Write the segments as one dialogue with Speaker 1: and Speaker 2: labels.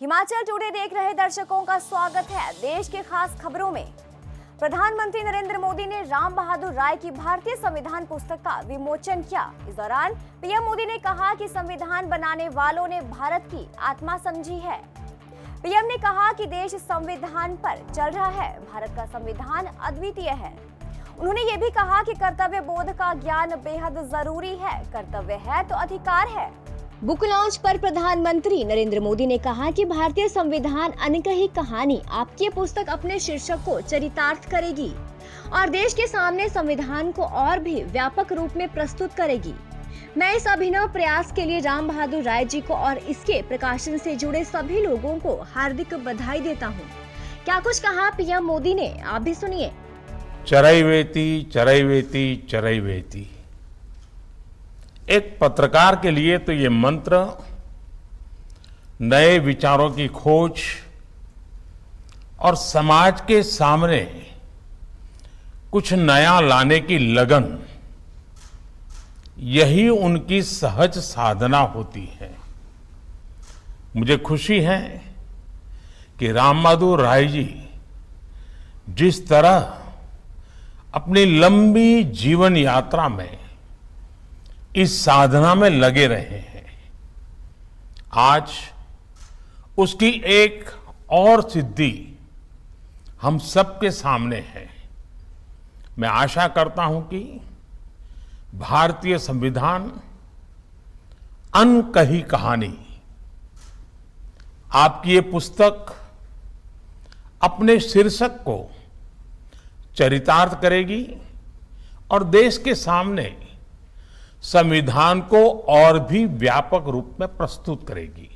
Speaker 1: Himachal today देख रहे दर्शकों का स्वागत है। देश के खास खबरों में प्रधानमंत्री नरेंद्र मोदी ने राम बहादुर राय की भारतीय संविधान पुस्तक का विमोचन किया। इस दौरान पीएम मोदी ने कहा कि संविधान बनाने वालों ने भारत की आत्मा समझी है। पीएम ने कहा कि देश संविधान पर चल रहा है, भारत का संविधान अद्वितीय है। उन्होंने ये भी कहा कि कर्तव्य बोध का ज्ञान बेहद जरूरी है, कर्तव्य है तो अधिकार है। बुक लॉन्च पर प्रधानमंत्री नरेंद्र मोदी ने कहा कि भारतीय संविधान अनकही कहानी आपकी पुस्तक अपने शीर्षक को चरितार्थ करेगी और देश के सामने संविधान को और भी व्यापक रूप में प्रस्तुत करेगी। मैं इस अभिनव प्रयास के लिए राम बहादुर राय जी को और इसके प्रकाशन से जुड़े सभी लोगों को हार्दिक बधाई देता हूँ। क्या कुछ कहा पीएम मोदी ने, आप भी सुनिए।
Speaker 2: चरैवेति चरैवेति चरैवेति, एक पत्रकार के लिए तो ये मंत्र नए विचारों की खोज और समाज के सामने कुछ नया लाने की लगन, यही उनकी सहज साधना होती है। मुझे खुशी है कि राम बहादुर राय जी जिस तरह अपनी लंबी जीवन यात्रा में इस साधना में लगे रहे हैं, आज उसकी एक और सिद्धि हम सबके सामने है। मैं आशा करता हूं कि भारतीय संविधान अनकही कहानी आपकी ये पुस्तक अपने शीर्षक को चरितार्थ करेगी और देश के सामने संविधान को और भी व्यापक रूप में प्रस्तुत करेगी।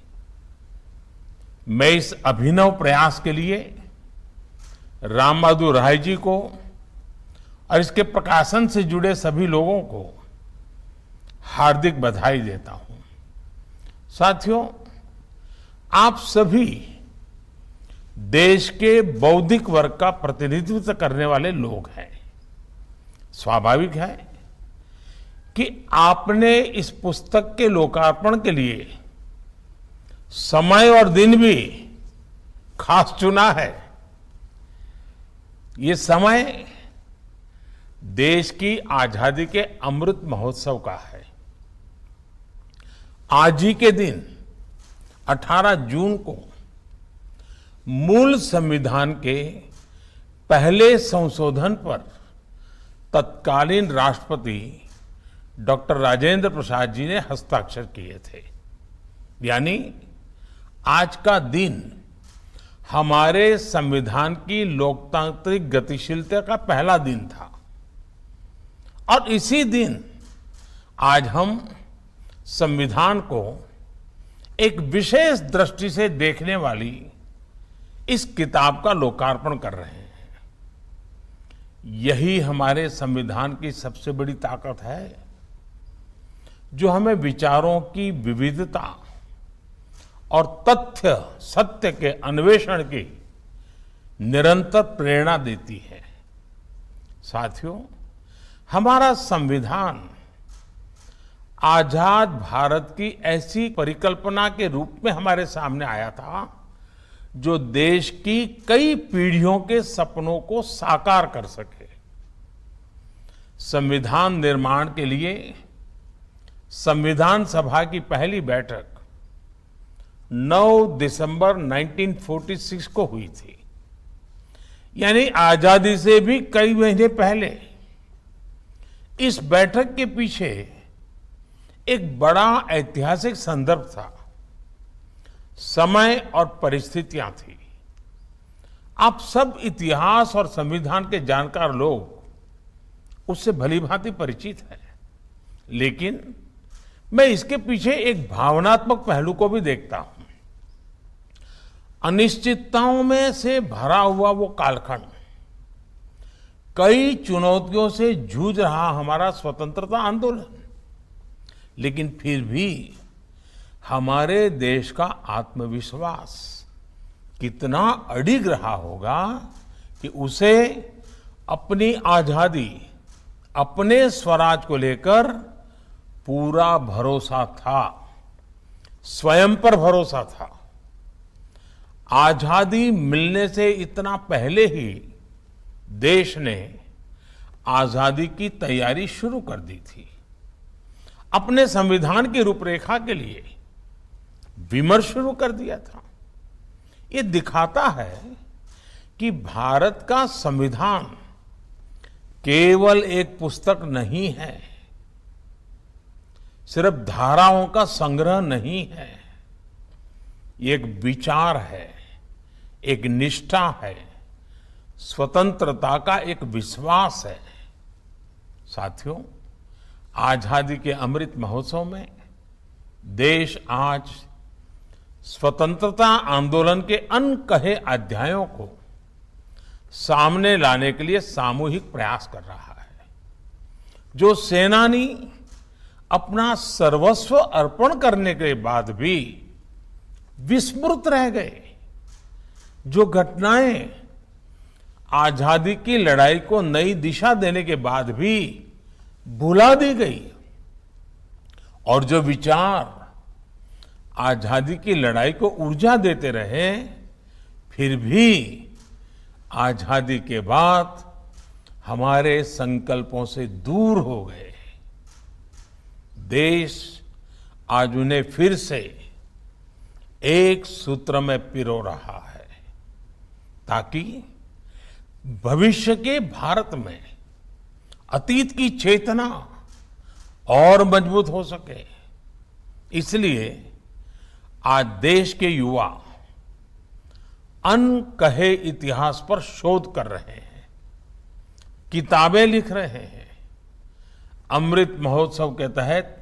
Speaker 2: मैं इस अभिनव प्रयास के लिए राम बहादुर राय जी को और इसके प्रकाशन से जुड़े सभी लोगों को हार्दिक बधाई देता हूं। साथियों, आप सभी देश के बौद्धिक वर्ग का प्रतिनिधित्व करने वाले लोग हैं। स्वाभाविक है कि आपने इस पुस्तक के लोकार्पण के लिए समय और दिन भी खास चुना है। ये समय देश की आजादी के अमृत महोत्सव का है। आज ही के दिन 18 जून को मूल संविधान के पहले संशोधन पर तत्कालीन राष्ट्रपति डॉक्टर राजेंद्र प्रसाद जी ने हस्ताक्षर किए थे। यानी आज का दिन हमारे संविधान की लोकतांत्रिक गतिशीलता का पहला दिन था और इसी दिन आज हम संविधान को एक विशेष दृष्टि से देखने वाली इस किताब का लोकार्पण कर रहे हैं। यही हमारे संविधान की सबसे बड़ी ताकत है, जो हमें विचारों की विविधता और तथ्य सत्य के अन्वेषण की निरंतर प्रेरणा देती है। साथियों, हमारा संविधान आजाद भारत की ऐसी परिकल्पना के रूप में हमारे सामने आया था, जो देश की कई पीढ़ियों के सपनों को साकार कर सके। संविधान निर्माण के लिए संविधान सभा की पहली बैठक 9 दिसंबर 1946 को हुई थी। यानी आजादी से भी कई महीने पहले। इस बैठक के पीछे एक बड़ा ऐतिहासिक संदर्भ था, समय और परिस्थितियां थी। आप सब इतिहास और संविधान के जानकार लोग उससे भलीभांति परिचित हैं, लेकिन मैं इसके पीछे एक भावनात्मक पहलू को भी देखता हूं। अनिश्चितताओं में से भरा हुआ वो कालखंड, कई चुनौतियों से जूझ रहा हमारा स्वतंत्रता आंदोलन, लेकिन फिर भी हमारे देश का आत्मविश्वास कितना अडिग रहा होगा कि उसे अपनी आजादी, अपने स्वराज को लेकर पूरा भरोसा था, स्वयं पर भरोसा था। आजादी मिलने से इतना पहले ही देश ने आजादी की तैयारी शुरू कर दी थी। अपने संविधान की रूपरेखा के लिए विमर्श शुरू कर दिया था। ये दिखाता है कि भारत का संविधान केवल एक पुस्तक नहीं है, सिर्फ धाराओं का संग्रह नहीं है। ये एक विचार है, एक निष्ठा है, स्वतंत्रता का एक विश्वास है। साथियों, आजादी के अमृत महोत्सव में देश आज स्वतंत्रता आंदोलन के अनकहे अध्यायों को सामने लाने के लिए सामूहिक प्रयास कर रहा है। जो सेनानी अपना सर्वस्व अर्पण करने के बाद भी विस्मृत रह गए, जो घटनाएं आजादी की लड़ाई को नई दिशा देने के बाद भी भुला दी गई, और जो विचार आजादी की लड़ाई को ऊर्जा देते रहे, फिर भी आजादी के बाद हमारे संकल्पों से दूर हो गए। देश आज उन्हें फिर से एक सूत्र में पिरो रहा है, ताकि भविष्य के भारत में अतीत की चेतना और मजबूत हो सके। इसलिए आज देश के युवा अनकहे इतिहास पर शोध कर रहे हैं, किताबें लिख रहे हैं। अमृत महोत्सव के तहत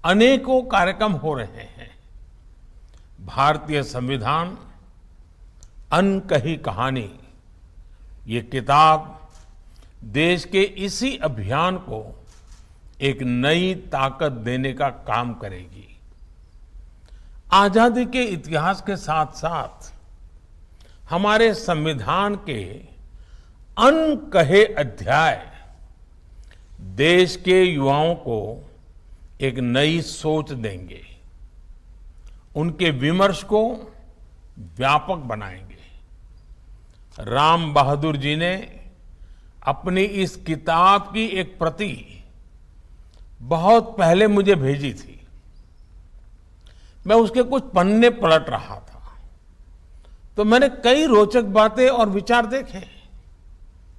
Speaker 2: अनेकों कार्यक्रम हो रहे हैं। भारतीय संविधान अनकही कहानी, ये किताब देश के इसी अभियान को एक नई ताकत देने का काम करेगी। आजादी के इतिहास के साथ साथ हमारे संविधान के अनकहे अध्याय देश के युवाओं को एक नई सोच देंगे, उनके विमर्श को व्यापक बनाएंगे। राम बहादुर जी ने अपनी इस किताब की एक प्रति बहुत पहले मुझे भेजी थी। मैं उसके कुछ पन्ने पलट रहा था, तो मैंने कई रोचक बातें और विचार देखे।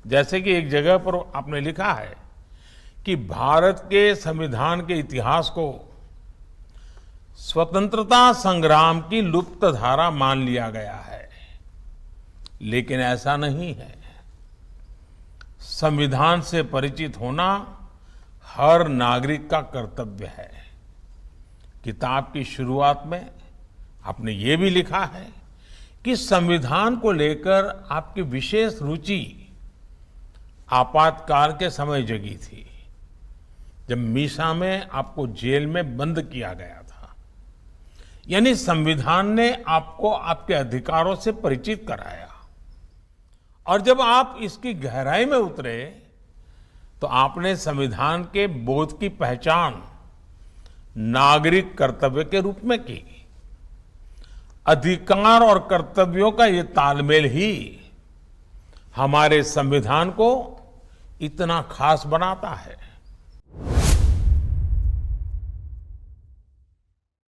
Speaker 2: जैसे कि एक जगह पर आपने लिखा है कि भारत के संविधान के इतिहास को स्वतंत्रता संग्राम की लुप्त धारा मान लिया गया है, लेकिन ऐसा नहीं है। संविधान से परिचित होना हर नागरिक का कर्तव्य है। किताब की शुरुआत में आपने ये भी लिखा है कि संविधान को लेकर आपकी विशेष रुचि आपातकाल के समय जगी थी, जब मीसा में आपको जेल में बंद किया गया था। यानी संविधान ने आपको आपके अधिकारों से परिचित कराया, और जब आप इसकी गहराई में उतरे तो आपने संविधान के बोध की पहचान नागरिक कर्तव्य के रूप में की। अधिकार और कर्तव्यों का ये तालमेल ही हमारे संविधान को इतना खास बनाता है।